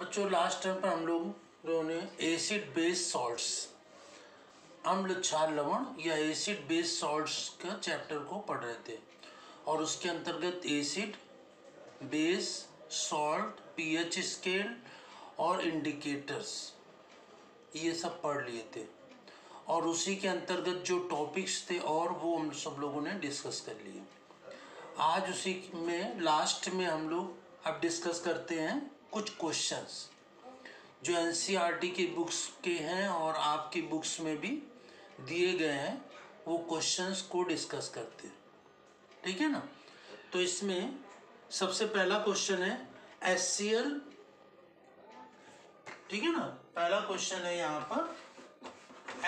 बच्चों last time पर हम लोगों ने एसिड बेस सॉल्ट्स, अम्ल क्षार लवण या एसिड बेस सॉल्ट्स का चैप्टर को पढ़ रहे थे और उसके अंतर्गत acid base salt pH scale और इंडिकेटर्स ये सब पढ़ लिए थे और उसी के अंतर्गत जो टॉपिक्स थे और वो हम सब लोगों ने डिस्कस कर लिए। आज उसी में लास्ट में हम लोग अब डिस्कस करते हैं कुछ क्वेश्चंस जो एनसीईआरटी की बुक्स के हैं और आपकी बुक्स में भी दिए गए हैं, वो क्वेश्चंस को डिस्कस करते हैं। ठीक है ना। तो इसमें सबसे पहला क्वेश्चन है HCl। ठीक है ना। पहला क्वेश्चन है यहाँ पर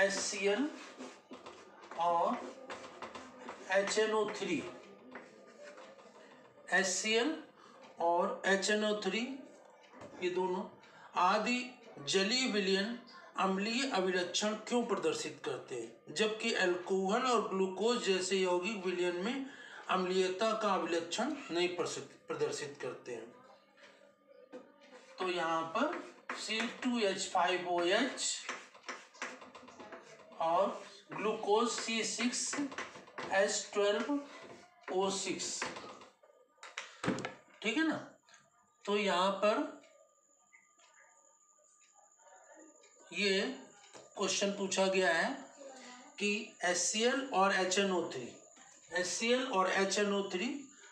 HCl और HNO3। HCl और HNO3 ये दोनों आदि जलीय विलयन अम्लीय अभिलक्षण क्यों प्रदर्शित करते हैं, जबकि अल्कोहल और ग्लूकोज जैसे यौगिक विलयन में अम्लीयता का अभिलक्षण नहीं प्रदर्शित करते हैं। तो यहाँ पर C2H5OH और ग्लूकोज C6H12O6। ठीक है ना। तो यहाँ पर ये क्वेश्चन पूछा गया है कि HCl और HNO3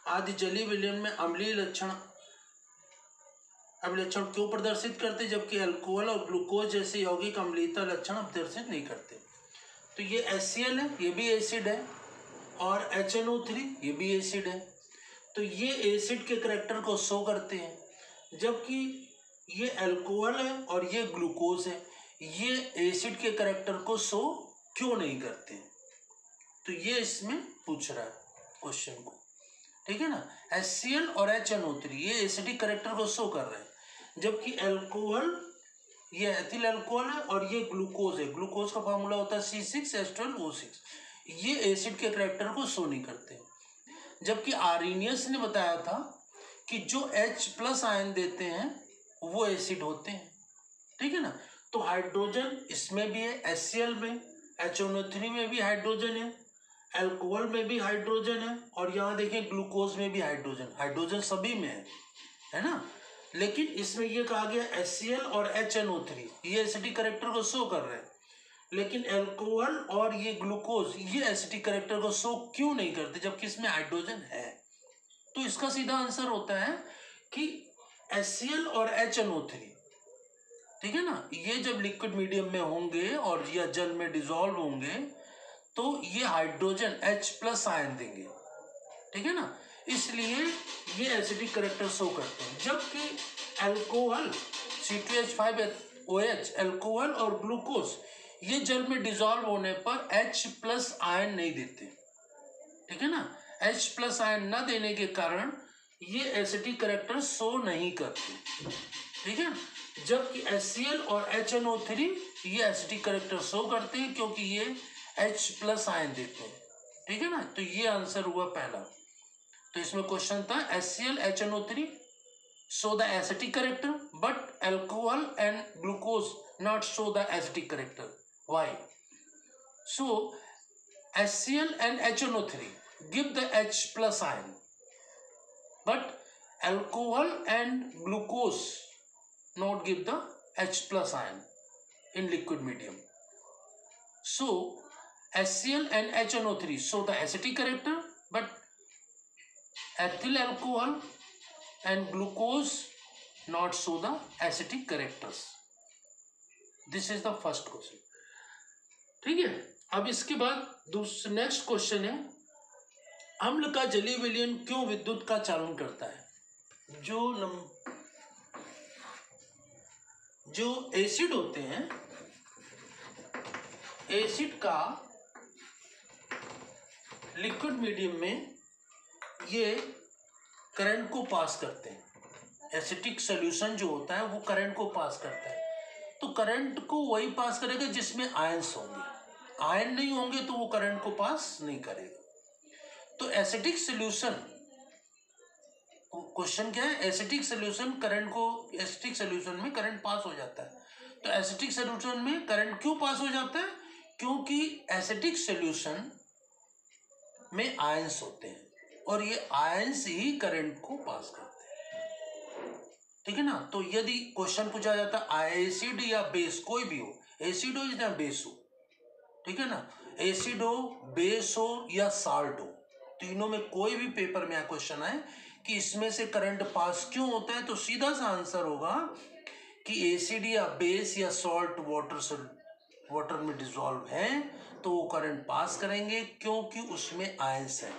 आदि जलीय विलयन में अम्लीय अभिलक्षण क्यों प्रदर्शित करते, जबकि अल्कोहल और ग्लूकोज जैसे यौगिक अम्लीयता लक्षण प्रदर्शित नहीं करते। तो ये HCl है, ये भी एसिड है, और HNO3 ये भी एसिड है। तो ये एसिड के करैक्टर को शो करते हैं, जबकि ये अल्कोहल है और ये ग्लूकोज है, ये एसिड के करैक्टर को शो क्यों नहीं करते हैं। तो ये इसमें पूछ रहा है क्वेश्चन को। ठीक है ना। HCl और HNO3 ये एसिडिक करैक्टर को शो कर रहे हैं, जबकि अल्कोहल ये एथिल अल्कोहल है और ये ग्लूकोज है। ग्लूकोज का फॉर्मूला होता है C6H12O6। ये एसिड के करैक्टर को शो नहीं करते। जबकि आर्नियस ने बताया था कि जो H+ आयन देते हैं वो एसिड होते हैं। ठीक है ना। तो हाइड्रोजन इसमें भी है, HCl में, HNO3 में भी हाइड्रोजन है, अल्कोहल में भी हाइड्रोजन है, और यहाँ देखें ग्लूकोज में भी हाइड्रोजन सभी में है ना। लेकिन इसमें ये कहा गया HCl और HNO3 ये एसिडिक करैक्टर को शो कर रहे हैं, लेकिन अल्कोहल और ये ग्लूकोज ये एसिडिक करैक्टर को शो क्यों नहीं करते, जबकि इसमें हाइड्रोजन है। तो इसका सीधा आंसर होता है कि HCl और HNO3, ठीक है ना, ये जब लिक्विड मीडियम में होंगे और या जल में डिसॉल्व होंगे तो ये हाइड्रोजन H+ आयन देंगे। ठीक है ना। इसलिए ये एसिडिक करैक्टर शो करते हैं, जबकि अल्कोहल C2H5OH अल्कोहल और ग्लूकोज ये जल में डिसॉल्व होने पर H+ आयन नहीं देते। ठीक है ना। H+ आयन न देने के कारण ये एसिडिक करैक्टर शो नहीं करते। ठीक है। जबकि HCl और HNO3 ये एसिडिक करैक्टर शो करते हैं क्योंकि ये H+ आयन देते हैं। ठीक है ना। तो ये आंसर हुआ पहला। तो इसमें क्वेश्चन था HCl HNO3 show the acidic character but alcohol and glucose not show the acidic character. Why? So HCl and HNO3 give the H+ ion, but alcohol and glucose not give the H+ ion in liquid medium. So HCl and HNO3 show the acidic character, but ethyl alcohol and glucose not show the acidic characters. This is the first question. ठीक है। अब इसके बाद next question है अम्ल का जलीय विलयन क्यों विद्युत का चालन करता है। जो एसिड होते हैं, एसिड का लिक्विड मीडियम में ये करंट को पास करते हैं। एसिडिक सॉल्यूशन जो होता है वो करंट को पास करता है, तो करंट को वही पास करेगा जिसमें आयंस होंगे। आयन नहीं होंगे तो वो करंट को पास नहीं करेगा। तो एसिडिक सॉल्यूशन क्वेश्चन क्या है, एसिटिक सोल्यूशन करंट को, एसिटिक सोल्यूशन में करंट पास हो जाता है। तो एसिटिक सोल्यूशन में करंट क्यों पास हो जाता है? क्योंकि एसिटिक सोल्यूशन में आयंस होते हैं और ये आयंस ही करंट को पास करते हैं, ठीक है ना। तो यदि क्वेश्चन पूछा जाता है एसिड या बेस, कोई भी हो, एसिड हो या बेस हो, ठीक है ना, एसिड हो, बेस हो या साल्ट हो, तीनों में कोई भी पेपर में क्वेश्चन आए कि इसमें से करंट पास क्यों होता है, तो सीधा सा आंसर होगा कि एसिड या बेस या सॉल्ट वाटर में डिसॉल्व है तो वो करंट पास करेंगे, क्योंकि उसमें आयंस है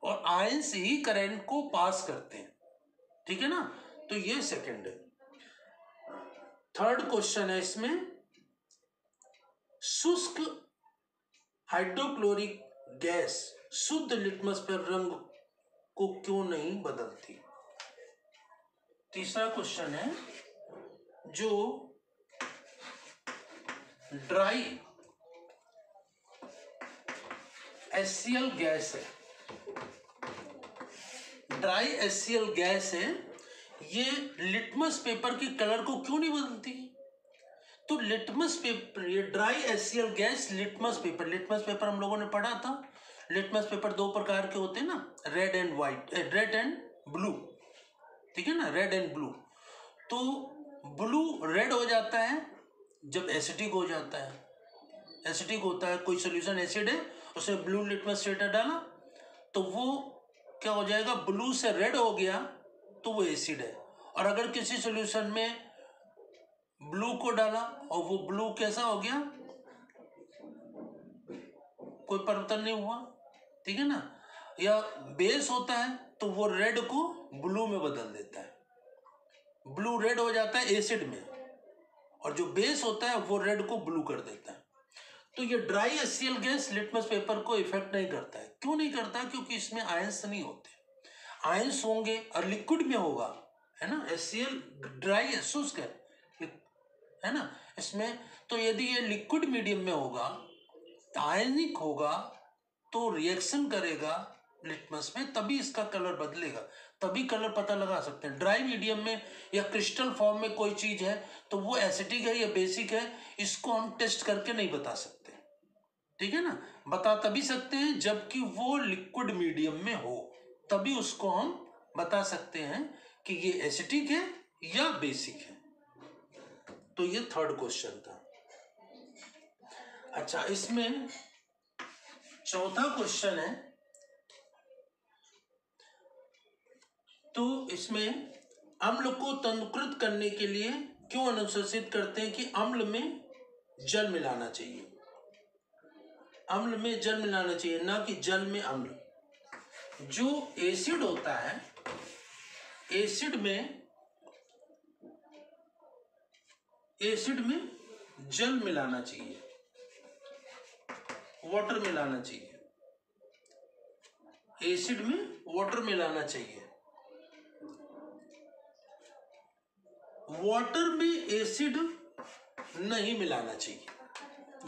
और आयंस ही करंट को पास करते हैं, ठीक है ना। तो ये सेकंड है। थर्ड क्वेश्चन है इसमें, शुष्क हाइड्रोक्लोरिक गैस शुद्ध लिटमस पर रंग को क्यों नहीं बदलती। तीसरा क्वेश्चन है, जो ड्राई HCl गैस है, ड्राई HCl गैस है, ये लिटमस पेपर के कलर को क्यों नहीं बदलती। तो लिटमस पेपर, ये dry HCl gas litmus paper हम लोगों ने पढ़ा था। लिटमस पेपर दो प्रकार के होते हैं ना, red and white, red and blue, ठीक है ना, रेड एंड ब्लू। तो ब्लू रेड हो जाता है जब एसिडिक हो जाता है, एसिडिक होता है, कोई सोल्यूशन एसिड है, उसमें ब्लू लिटमस पेपर डाला तो वो क्या हो जाएगा, ब्लू से रेड हो गया तो वो एसिड है। और अगर किसी सोल्यूशन में ब्लू को डाला और वो ब्लू कैसा हो गया, कोई परिवर्तन नहीं हुआ, ठीक है ना। या बेस होता है तो वो रेड को ब्लू में बदल देता है, ब्लू रेड हो जाता है एसिड में, और जो बेस होता है वो रेड को ब्लू कर देता है। तो ये dry HCl gas litmus paper को इफेक्ट नहीं करता है। क्यों नहीं करता? क्योंकि इसमें आयंस नहीं होते, आयंस होंगे और लिक्विड में होगा, है ना। HCl ड्राई है, शुष्क है ना इसमें। तो यदि ये लिक्विड मीडियम में होगा, आयनिक होगा, तो रिएक्शन करेगा लिटमस में, तभी इसका कलर बदलेगा, तभी कलर पता लगा सकते हैं। ड्राई मीडियम में या क्रिस्टल फॉर्म में कोई चीज है तो वो एसिडिक है या बेसिक है, इसको हम टेस्ट करके नहीं बता सकते, ठीक है ना। बता तभी सकते हैं जबकि वो लिक्विड मीडियम में हो, तभी उसको हम बता सकते हैं कि ये एसिडिक है या बेसिक है। तो ये थर्ड क्वेश्चन था। अच्छा, इसमें चौथा क्वेश्चन है, तो इसमें अम्ल को तंत्रित करने के लिए क्यों अनुशंसित करते हैं कि अम्ल में जल मिलाना चाहिए, अम्ल में जल मिलाना चाहिए, ना कि जल में अम्ल। जो एसिड होता है, एसिड में जल मिलाना चाहिए, वाटर मिलाना चाहिए, एसिड में वाटर मिलाना चाहिए। वाटर में एसिड नहीं मिलाना चाहिए,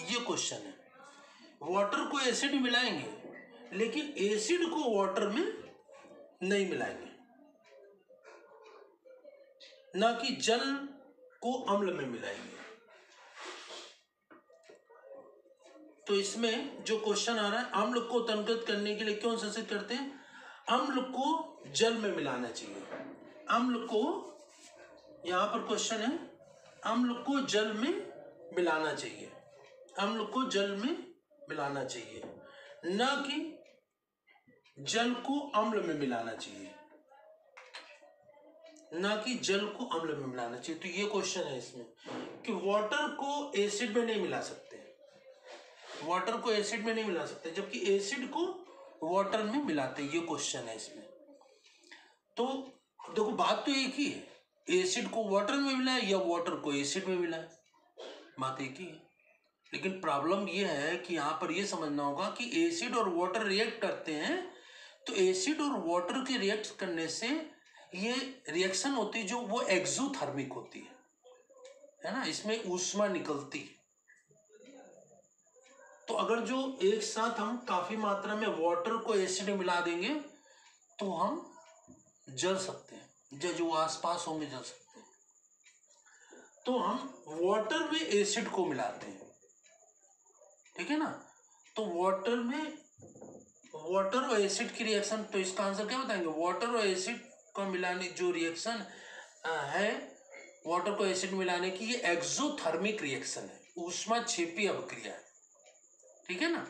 ये क्वेश्चन है। वाटर को एसिड में मिलाएंगे लेकिन एसिड को वाटर में नहीं मिलाएंगे, ना कि जल को अम्ल में मिलाएंगे। तो इसमें जो क्वेश्चन आ रहा है, अम्ल को तंत्रित करने के लिए क्यों अनुशंसित करते हैं, अम्ल को जल में मिलाना चाहिए, अम्ल को, यहां पर क्वेश्चन है, अम्ल को जल में मिलाना चाहिए, अम्ल को जल में मिलाना चाहिए, ना कि जल को अम्ल में मिलाना चाहिए, ना कि जल को अम्ल में मिलाना चाहिए। तो ये क्वेश्चन है इसमें कि वाटर को एसिड में नहीं मिला सकते, वाटर को एसिड में नहीं मिला सकते जबकि एसिड को वाटर में मिलाते, ये क्वेश्चन है इसमें। तो देखो बात तो एक ही है, एसिड को वाटर में मिला है या वाटर को एसिड में मिला है, बात एक ही है। लेकिन प्रॉब्लम ये है कि यहाँ पर ये समझना होगा कि एसिड और वाटर रिएक्ट करते हैं, तो एसिड और वाटर के रिएक्ट करने से ये रिएक्शन होती है जो वो एक्सोथर्मिक होती है ना, इसमें ऊष्मा निकलती है। तो अगर जो एक साथ हम काफी मात्रा में वाटर को एसिड में मिला देंगे तो हम जल सकते हैं, जो आसपास होंगे जल सकते हैं। तो हम वाटर में एसिड को मिलाते हैं, ठीक है ना। तो वाटर और एसिड की रिएक्शन, तो इसका आंसर क्या बताएंगे, वाटर और एसिड को मिलाने जो रिएक्शन है, वाटर को एसिड मिलाने की, ये एक्सोथर्मिक रिएक्शन है, ऊष्माक्षेपी अभिक्रिया है, ठीक है ना।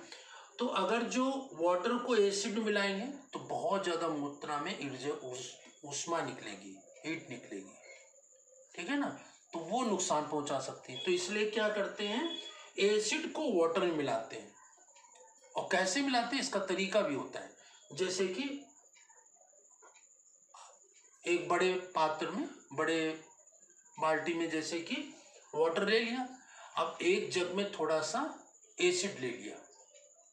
तो अगर जो वाटर को एसिड में मिलाएंगे तो बहुत ज्यादा मात्रा में ऊष्मा निकलेगी, हीट निकलेगी, ठीक है ना। तो वो नुकसान पहुंचा सकती है। तो इसलिए क्या करते हैं, एसिड को वाटर में मिलाते हैं। और कैसे मिलाते हैं, इसका तरीका भी होता है। जैसे कि एक बड़े पात्र में, बड़े बाल्टी में जैसे कि वाटर ले लिया, अब एक जग में थोड़ा सा एसिड ले लिया,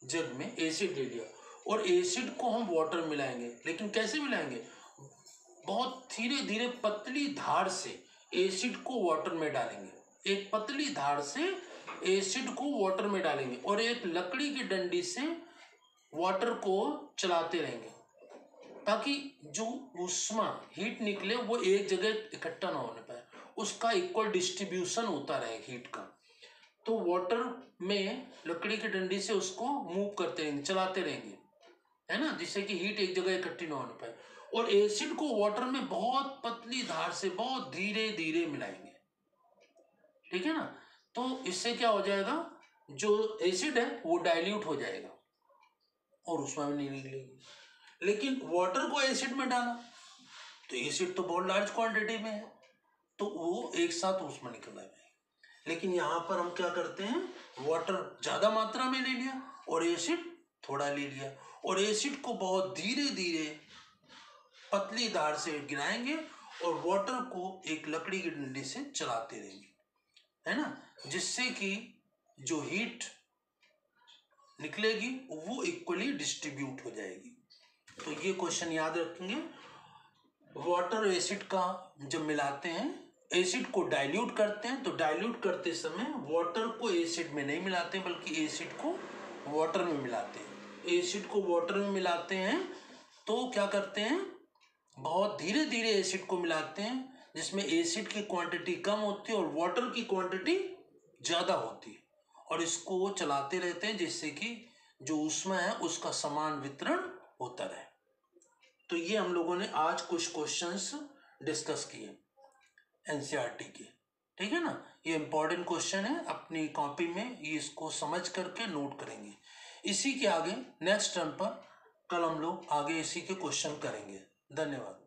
जग में एसिड ले लिया, और एसिड को हम वाटर मिलाएंगे। लेकिन कैसे मिलाएंगे, बहुत धीरे धीरे पतली धार से एसिड को वाटर में डालेंगे, एक पतली धार से एसिड को वाटर में डालेंगे, और एक लकड़ी की डंडी से वाटर को चलाते रहेंगे, ताकि जो ऊष्मा हीट निकले वो एक जगह इकट्ठा ना होने पाए, उसका इक्वल डिस्ट्रीब्यूशन होता रहे हीट का। तो वाटर में लकड़ी की डंडी से उसको मूव करते रहेंगे, चलाते रहेंगे, है ना, जिससे कि हीट एक जगह इकट्ठी ना होने पाए। और एसिड को वाटर में बहुत पतली धार से बहुत धीरे धीरे मिलाएंगे, ठीक है ना। तो इससे क्या हो जाएगा, जो एसिड है वो डाइल्यूट हो जाएगा और उसमें भी नहीं निकलेगी। लेकिन वाटर को एसिड में डाला तो एसिड तो बहुत लार्ज क्वांटिटी में है, तो वो एक साथ उसमें निकल आएगा। लेकिन यहाँ पर हम क्या करते हैं, वाटर ज्यादा मात्रा में ले लिया और एसिड थोड़ा ले लिया, और एसिड को बहुत धीरे धीरे पतली धार से गिराएंगे और वाटर को एक लकड़ी की डंडी से चलाते रहेंगे, है ना, जिससे कि जो हीट निकलेगी वो इक्वली डिस्ट्रीब्यूट हो जाएगी। तो ये क्वेश्चन याद रखेंगे। वाटर और एसिड का जब मिलाते हैं, एसिड को डाइल्यूट करते हैं, तो डाइल्यूट करते समय वाटर को एसिड में नहीं मिलाते बल्कि एसिड को वाटर में मिलाते हैं। एसिड को वाटर में मिलाते हैं तो क्या करते हैं, बहुत धीरे धीरे एसिड को मिलाते हैं, जिसमें एसिड की क्वांटिटी कम होती है और वाटर की क्वांटिटी ज़्यादा होती है, और इसको चलाते रहते हैं जिससे कि जो ऊष्मा है उसका समान वितरण होता रहे। तो ये हम लोगों ने आज कुछ क्वेश्चंस डिस्कस किए एनसीईआरटी के, ठीक है ना। ये इंपॉर्टेंट क्वेश्चन है, अपनी कॉपी में ये इसको समझ करके नोट करेंगे। इसी के आगे नेक्स्ट टर्म पर कल हम लोग आगे इसी के क्वेश्चन करेंगे। धन्यवाद।